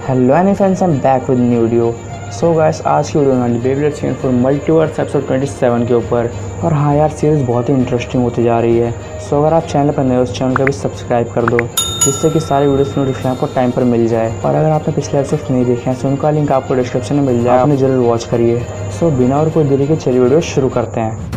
Hello any friends, I am back with new video. So guys, आज की video में Beyblade scene for multiverse episode 27 के ऊपर। और हाँ यार, सीरीज़ बहुत ही इंटरेस्टिंग होती जा रही है। सो अगर आप चैनल पर नए हो उस चैनल को भी सब्सक्राइब कर दो, जिससे कि सारी वीडियोस नोटिफिकेशन आपको टाइम पर मिल जाए। और अगर आपने पिछले एपिसोड नहीं देखे हैं तो उनका लिंक आपको डिस्क्रिप्शन में मिल जाए, आपने जरूर वॉच करिए। सो बिना और कोई देरी के चलिए वीडियो शुरू करते हैं।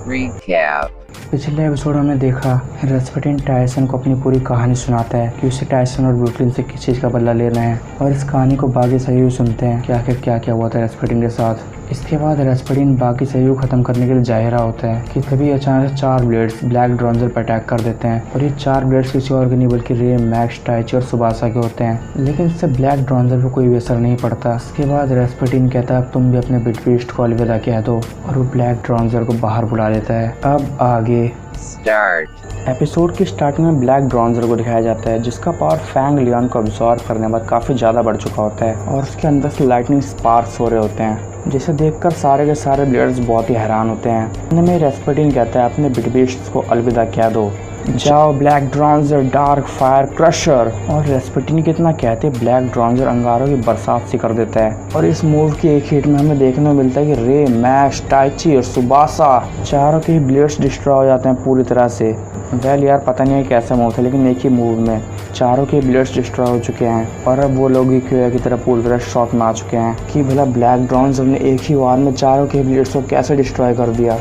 Recap. पिछले एपिसोड में देखा रेस्पेटिन टायसन को अपनी पूरी कहानी सुनाता है कि उसे टायसन और ब्रुकलिन से किस चीज़ का बदला लेना है। और इस कहानी को बाकी सहयोग सुनते हैं कि आखिर क्या क्या हुआ था रेस्पेटिन के साथ। इसके बाद रेस्पेटिन बाकी सहयोग खत्म करने के लिए जाहिरा होता है कि तभी अचानक से 4 ब्लेड्स ब्लैक ड्रॉन्जर पर अटैक कर देते हैं। और ये 4 ब्लेड्स किसी और के नहीं बल्कि रे, मैक्स, टाइची और सुबासा के होते हैं। लेकिन इससे ब्लैक ड्रॉन्जर पर कोई भी असर नहीं पड़ता। इसके बाद रेस्पेटिन कहता है अब तुम भी अपने बिटवीस्ट को अलविदा कह दो, और वो ब्लैक ड्रॉन्जर को बाहर बुला लेता है। अब आगे Start. एपिसोड की स्टार्टिंग में ब्लैक ड्रॉन्जर को दिखाया जाता है, जिसका पावर फैंग लियोन को अब्सॉर्ब करने के बाद काफ़ी ज़्यादा बढ़ चुका होता है और उसके अंदर से लाइटनिंग स्पार्क्स हो रहे होते हैं, जिसे देखकर सारे के सारे ब्लेडर्स बहुत ही हैरान होते हैं। इनमें रेस्पेटिन कहता है अपने बिटवीस्ट को अलविदा कह दो, जाओ ब्लैक ड्रॉन्जर, डार्क फायर क्रशर। और रेस्पेटिन कितना कहते ब्लैक ड्रॉन्जर अंगारों की बरसात सी कर देता है। और इस मूव की एक हिट में हमें देखने को मिलता है कि रे, मैक्स, टाइची और सुबासा चारों के ही ब्लेड्स डिस्ट्रॉय हो जाते हैं पूरी तरह से। वेल यार, पता नहीं है कैसा मूव था, लेकिन एक ही मूव में चारों के ब्लेड्स डिस्ट्रॉय हो चुके हैं। और अब वो लोग ही क्यों की तरह पूरी तरह शॉक में आ चुके हैं कि भला ब्लैक ड्रॉन्जर ने एक ही वार में चारों के ब्लेड्स को कैसे डिस्ट्रॉय कर दिया।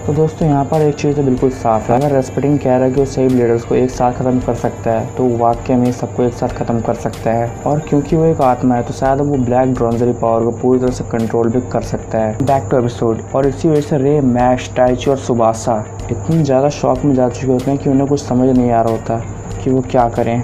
तो दोस्तों, यहाँ पर एक चीज़ तो बिल्कुल साफ है, अगर रेस्पेटिन कह रहा है कि वो सही ब्लेडर्स को एक साथ ख़त्म कर सकता है तो वाकई में सबको एक साथ ख़त्म कर सकता है। और क्योंकि वो एक आत्मा है तो शायद वो ब्लैक ड्रॉन्जर पावर को पूरी तरह से कंट्रोल भी कर सकता है। Back to episode. और इसी वजह से रे, मैक्स, टाइची और सुबासा इतनी ज़्यादा शॉक में जा चुके होते हैं कि उन्हें कुछ समझ नहीं आ रहा होता कि वो क्या करें।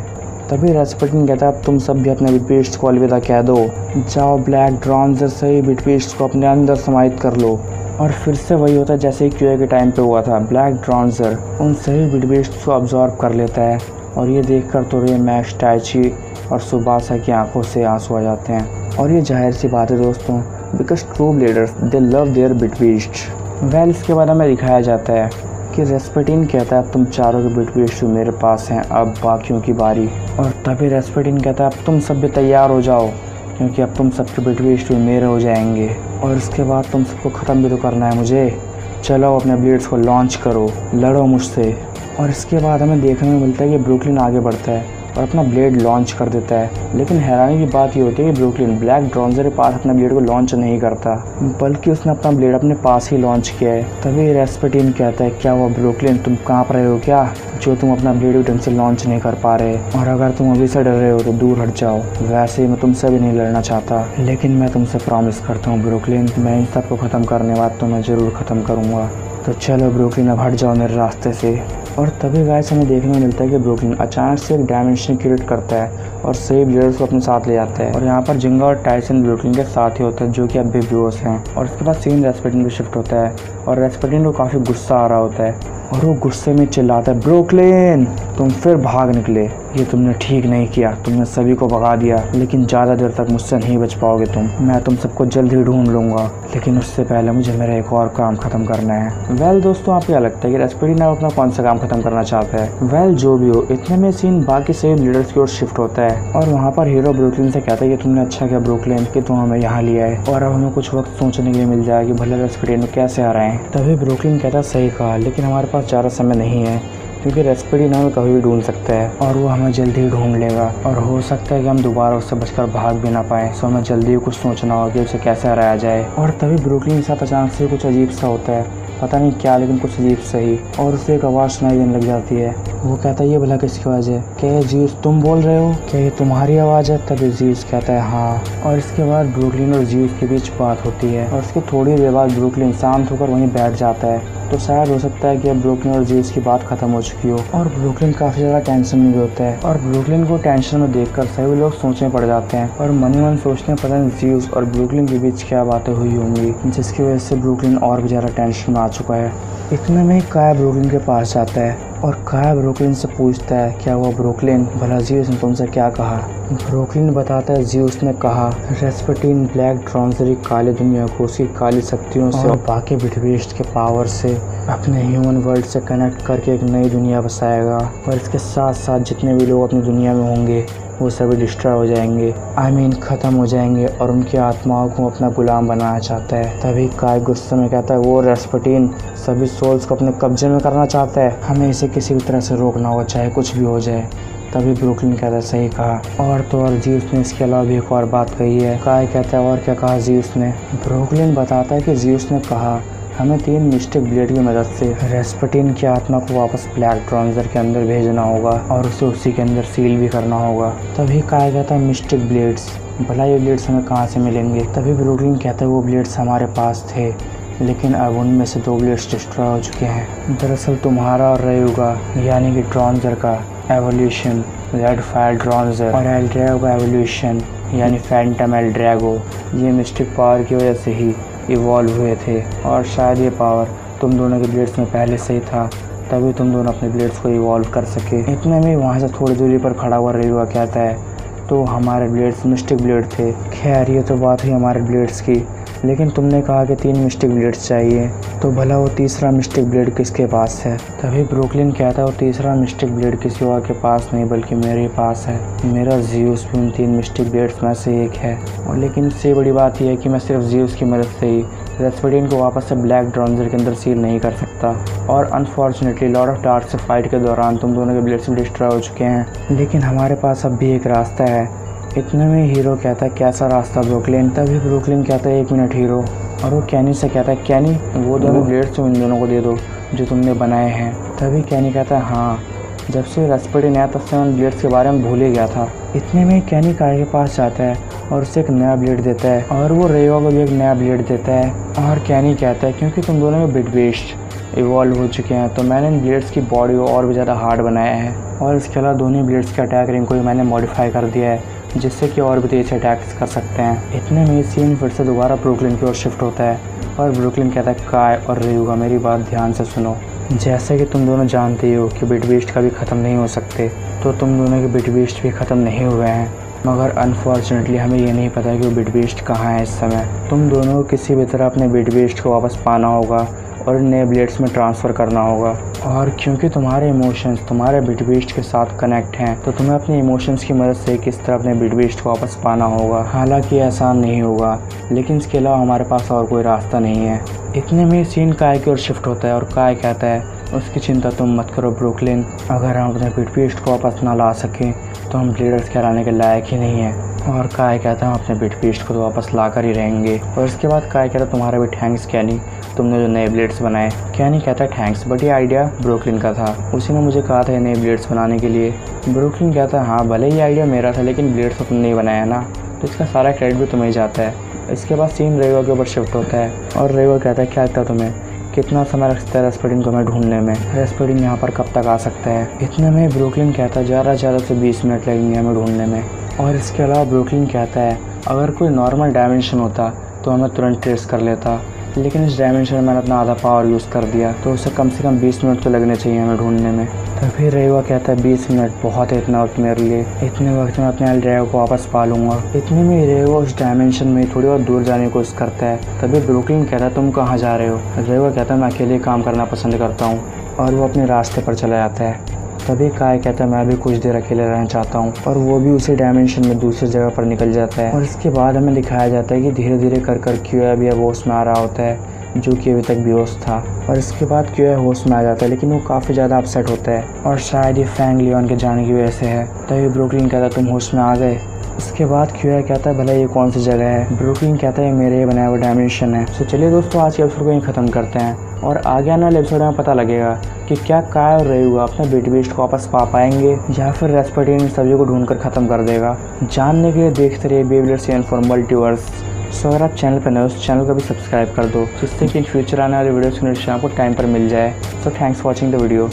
तभी रेस्पेटिन कहता है अब तुम सब भी अपने बिटवीस्ट को अलविदा कह दो, जाओ ब्लैक ड्रॉन्जर सही बिटवीस्ट को अपने अंदर समाहित कर लो। और फिर से वही होता है जैसे क्यूए के टाइम पे हुआ था। ब्लैक ड्रॉन्जर उन सभी बिटवीस्ट को अब्जॉर्ब कर लेता है। और ये देखकर तो रे, मैक्स, टाइची और सुबासा की आंखों से आंसू आ जाते हैं। और ये जाहिर सी बात है दोस्तों, because true bladers they love their bit beast. Well, इसके बाद हमें दिखाया जाता है कि रेस्पेटिन कहता है अब तुम चारों के बिटवीस्ट मेरे पास हैं, अब बाकियों की बारी। और तभी रेस्पेटिन कहता है अब तुम सब भी तैयार हो जाओ, क्योंकि अब तुम सबके बिटवीस्ट मेरे हो जाएंगे। और इसके बाद तुम सबको ख़त्म भी तो करना है मुझे। चलो अपने ब्लेड्स को लॉन्च करो, लड़ो मुझसे। और इसके बाद हमें देखने में मिलता है कि ब्रुकलिन आगे बढ़ता है और अपना ब्लेड लॉन्च कर देता है। लेकिन हैरानी की बात ये होती है कि ब्रुकलिन ब्लैक ड्रॉन्जर के पास अपना ब्लेड को लॉन्च नहीं करता, बल्कि उसने अपना ब्लेड अपने पास ही लॉन्च किया है। तभी रेस्पेटिन कहता है क्या हुआ ब्रुकलिन, तुम कांप रहे हो क्या, जो तुम अपना ब्लेड ढंग से लॉन्च नहीं कर पा रहे? और अगर तुम अभी से डर रहे हो तो दूर हट जाओ। वैसे ही मैं तुमसे भी नहीं लड़ना चाहता, लेकिन मैं तुमसे प्रॉमिस करता हूँ ब्रुकलिन, मैं इन सबको ख़त्म करने बाद तो मैं ज़रूर ख़त्म करूँगा। तो चलो ब्रुकलिन, अब हट जाओ मेरे रास्ते से। और तभी गाइस हमें देखने को मिलता है कि ब्रुकलिन अचानक से एक डायमेंशन क्रिएट करता है और सही ब्लेडर्स को अपने साथ ले जाता है। और यहाँ पर जिंगा और टायसन ब्रुकलिन के साथ ही होते हैं, जो कि अब भी बेहोश हैं। और उसके बाद सीन रेस्पेटिन पे शिफ्ट होता है और रेस्पेटिन को काफ़ी गुस्सा आ रहा होता है और वो गुस्से में चिल्लाता है ब्रुकलिन, तुम फिर भाग निकले, ये तुमने ठीक नहीं किया, तुमने सभी को भगा दिया, लेकिन ज़्यादा देर तक मुझसे नहीं बच पाओगे तुम। मैं तुम सबको जल्द ही ढूंढ लूँगा, लेकिन उससे पहले मुझे मेरा एक और काम ख़त्म करना है। वेल दोस्तों, आपको क्या लगता है कि रेस्पेटिन अब अपना कौन सा काम ख़त्म करना चाहता है? वेल जो भी हो, इतने में सीन बाकी सभी लीडर्स की ओर शिफ्ट होता है और वहाँ पर हीरो ब्रुकलिन से कहता है कि तुमने अच्छा किया ब्रुकलिन कि तुम हमें यहाँ लिया है, और अब हमें कुछ वक्त सोचने के लिए मिल जाएगा कि भले रेस्पेटिन को कैसे हराएं। तभी ब्रुकलिन कहता है सही कहा, लेकिन हमारे पास ज़्यादा समय नहीं है, क्योंकि रेस्पेटिन हमें कभी भी ढूंढ सकता है और वो हमें जल्दी ही ढूंढ लेगा। और हो सकता है कि हम दोबारा उससे बचकर भाग भी ना पाएँ। सो हमें जल्दी ही कुछ सोचना होगा कि उसे कैसे हराया जाए। और तभी ब्रुकलिन के साथ अचानक से कुछ अजीब सा होता है, पता नहीं क्या, लेकिन कुछ अजीब सही। और उसे एक आवाज़ सुनाई देने लग जाती है। वो कहता है ये भला किसकी आवाज़ है? क्या ये जीउस तुम बोल रहे हो? क्या ये तुम्हारी आवाज़ है? तभी जीउस कहता है हाँ। और इसके बाद ब्रुकलिन और जीउस के बीच बात होती है और उसके थोड़ी देर बाद ब्रुकलिन शांत होकर वहीं बैठ जाता है। तो शायद हो सकता है कि अब ब्रुकलिन और जीउस की बात खत्म हो चुकी हो। और ब्रुकलिन काफ़ी ज़्यादा टेंशन में भी होता है और ब्रुकलिन को टेंशन में देखकर सभी लोग सोचने पड़ जाते हैं और मन ही मन सोचते हैं पता नहीं जीउस और ब्रुकलिन के बीच क्या बातें हुई होंगी, जिसकी वजह से ब्रुकलिन और भी ज़्यादा टेंशन में आ चुका है। इतने में ही काया ब्रुकलिन के पास जाता है और काय ब्रुकलिन से पूछता है, क्या वो ब्रुकलिन, भला ज़्यूस ने तुमसे क्या कहा? ब्रुकलिन बताता है, ज़्यूस ने कहा रेस्पटीन ब्लैक ड्रॉन्जरी काली दुनिया को उसकी काली शक्तियों से और बाकी बिटवीस्ट के पावर से अपने ह्यूमन वर्ल्ड से कनेक्ट करके एक नई दुनिया बसाएगा। और इसके साथ साथ जितने भी लोग अपनी दुनिया में होंगे वो सभी डिस्ट्रॉय हो जाएंगे, ख़त्म हो जाएंगे, और उनकी आत्माओं को अपना गुलाम बनाना चाहता है। तभी काय गुस्से में कहता है, वो रेस्पटीन सभी सोल्स को अपने कब्जे में करना चाहता है, हमें इसे किसी भी तरह से रोकना होगा, चाहे कुछ भी हो जाए। तभी ब्रुकलिन कहता है, सही कहा। और तो और ज़्यूस ने इसके अलावा भी एक और बात कही है। काय कहता है, और क्या कहा ज़्यूस ने? ब्रुकलिन बताता है कि ज़्यूस ने कहा हमें 3 मिस्टिक ब्लेड की मदद से रेस्पटीन की आत्मा को वापस ब्लैक ड्रॉन्जर के अंदर भेजना होगा और उसे उसी के अंदर सील भी करना होगा। तभी कहा कहता है, मिस्टिक ब्लेड्स, भला ये ब्लेड्स हमें कहाँ से मिलेंगे? तभी ब्रुकलिन कहता है, वो ब्लेड्स हमारे पास थे, लेकिन अब उनमें से 2 ब्लेड्स डिस्ट्रॉय हो चुके हैं। दरअसल तुम्हारा और रयुगा यानी कि ड्रॉन्जर का एवोल्यूशन रेड फायर ड्रॉन्जर और एल ड्रैगो का एवोल्यूशन यानी फैंटम एल ड्रैगो, ये मिस्टिक पावर की वजह से ही इवॉल्व हुए थे। और शायद ये पावर तुम दोनों के ब्लेड्स में पहले से ही था, तभी तुम दोनों अपने ब्लेड्स को इवॉल्व कर सके। इतने में वहाँ से थोड़ी दूरी पर खड़ा हुआ रयुगा कहता है, तो हमारे ब्लेड्स मिस्टिक ब्लेड थे। खैर ये तो बात हुई हमारे ब्लेड्स की, लेकिन तुमने कहा कि 3 मिस्टिक ब्लेड्स चाहिए, तो भला वो तीसरा मिस्टिक ब्लेड किसके पास है? तभी ब्रुकलिन कहता है, वो तीसरा मिस्टिक ब्लेड किसी और के पास नहीं बल्कि मेरे पास है। मेरा ज़्यूस भी उन 3 मिस्टिक ब्लेड्स में से एक है। और लेकिन इससे बड़ी बात यह है कि मैं सिर्फ ज़्यूस की मदद से ही रेस्पटीन को वापस से ब्लैक ड्रॉन्जर के अंदर सील नहीं कर सकता। और अनफॉर्चुनेटली लॉर्ड ऑफ डार्क से फाइट के दौरान तुम दोनों के ब्लेड्स भी डिस्ट्रॉय हो चुके हैं, लेकिन हमारे पास अब भी एक रास्ता है। इतने में हीरो कहता है, कैसा रास्ता ब्रुकलिन? तभी ब्रुकलिन कहता है, 1 मिनट हीरो। और वो कैनी से कहता है, कैनी वो दोनों ब्लेड्स इन दोनों को दे दो जो तुमने बनाए हैं। तभी कैनी कहता है, हाँ, जब से रेस्पटीन आया तब से उन ब्लेड्स के बारे में भूल ही गया था। इतने में कैनी काय के पास जाता है और उसे एक नया ब्लेड देता है, और वो रेवा को भी एक नया ब्लेड देता है। और कैनी कहता है, क्योंकि तुम दोनों में बिटवीस्ट इवॉल्व हो चुके हैं, तो मैंने इन ब्लेड्स की बॉडी को और भी ज़्यादा हार्ड बनाया है, और इसके अलावा दोनों ब्लेड्स के अटैक रिंग को भी मैंने मॉडिफाई कर दिया है, जिससे कि और भी तेज अटैक्स कर सकते हैं। इतने में सीन फिर से दोबारा ब्रुकलिन की ओर शिफ्ट होता है, और ब्रुकलिन कहता है, काय और रयुगा मेरी बात ध्यान से सुनो। जैसे कि तुम दोनों जानते हो कि बिटवीस्ट कभी ख़त्म नहीं हो सकते, तो तुम दोनों के बिटवीस्ट भी ख़त्म नहीं हुए हैं, मगर अनफॉर्चुनेटली हमें ये नहीं पता कि वो बिटवीस्ट कहाँ है इस समय। तुम दोनों को किसी भी तरह अपने बिटवीस्ट को वापस पाना होगा और नए ब्लेड्स में ट्रांसफ़र करना होगा। और क्योंकि तुम्हारे इमोशंस तुम्हारे बिटवीस्ट के साथ कनेक्ट हैं, तो तुम्हें अपने इमोशंस की मदद से किस तरह अपने बिटवीस्ट को वापस पाना होगा। हालांकि आसान नहीं होगा, लेकिन इसके अलावा हमारे पास और कोई रास्ता नहीं है। इतने में सीन काय की ओर शिफ्ट होता है, और काय कहता है, उसकी चिंता तुम मत करो ब्रुकलिन, अगर हम अपने बिटवीस्ट को वापस ना ला सकें तो हम ब्लेडर्स कहलाने के लायक ही नहीं है। और काय कहता है, हम अपने बिटवीस्ट को तो वापस ला कर ही रहेंगे। और इसके बाद काय कहता है, तुम्हारा भी थैंक्स कैनी, तुमने जो नए ब्लेड्स बनाए। कैनी कहता है, थैंक्स, बट ये आइडिया ब्रुकलिन का था, उसी ने मुझे कहा था ये नए ब्लेड्स बनाने के लिए। ब्रुकलिन कहता है, हाँ भले ये आइडिया मेरा था, लेकिन ब्लेड्स तो तुमने ही बनाया ना, तो इसका सारा क्रेडिट भी तुम्हें ही जाता है। इसके बाद सीन रेवा के ऊपर शिफ्ट होता है, और रेवा कहता है, क्या लगता है तुम्हें कितना समय लगता है रेस्पटीन को हमें ढूंढने में? रेस्पटीन यहाँ पर कब तक आ सकता है? इतने में ब्रुकलिन कहता है, ज़्यादा से 20 मिनट लगेंगे हमें ढूंढने में। और इसके अलावा ब्रुकलिन कहता है, अगर कोई नॉर्मल डायमेंशन होता तो हमें तुरंत ट्रेस कर लेता, लेकिन इस डायमेंशन में मैंने अपना आधा पावर यूज़ कर दिया, तो उसे कम से कम 20 मिनट तो लगने चाहिए हमें ढूंढने में। तभी रेवा कहता है, 20 मिनट बहुत है इतना वक्त मेरे लिए, इतने वक्त में अपने ड्राइव को वापस पा लूँगा। इतने में रेवा उस डायमेंशन में थोड़ी और दूर जाने की कोशिश करता है। तभी ब्रुकलिन कहता है, तुम कहाँ जा रहे हो? रेवा कहता है, मैं अकेले काम करना पसंद करता हूँ, और वो अपने रास्ते पर चला जाता है। तभी काय कहता है, मैं भी कुछ देर अकेले रहना चाहता हूँ, और वो भी उसी डायमेंशन में दूसरी जगह पर निकल जाता है। और इसके बाद हमें दिखाया जाता है कि धीरे धीरे कर क्यूया भी अब होश में आ रहा होता है, जो कि अभी तक बेहोश था। और इसके बाद क्यूया होश में आ जाता है, लेकिन वो काफ़ी ज़्यादा अपसेट होता है, और शायद ये फैंग लियोन के जाने की वजह से है। तभी ब्रुकलिन कहता है, तुम होश में आ गए? इसके बाद क्यूया कहता है, भला ये कौन सी जगह है? ब्रुकलिन कहता है, मेरे बनाया हुआ डायमेंशन है। तो चलिए दोस्तों, आज के एपिसोड को यहीं ख़त्म करते हैं, और आगे आने वाले एपिसोड में पता लगेगा कि क्या काय और रयुगा अपने बिटवीस्ट को वापस पा पाएंगे, या फिर रेस्पटीन सभी को ढूंढकर ख़त्म कर देगा। जानने के लिए देखते रहिए बेब्लेट्स फॉर मल्टीवर्स। सो अगर आप चैनल पर नए हो, उस चैनल को भी सब्सक्राइब कर दो, जिससे कि इन फ्यूचर आने वाले वीडियोस की नोटिफिकेशन आपको टाइम पर मिल जाए। So thanks for watching the video.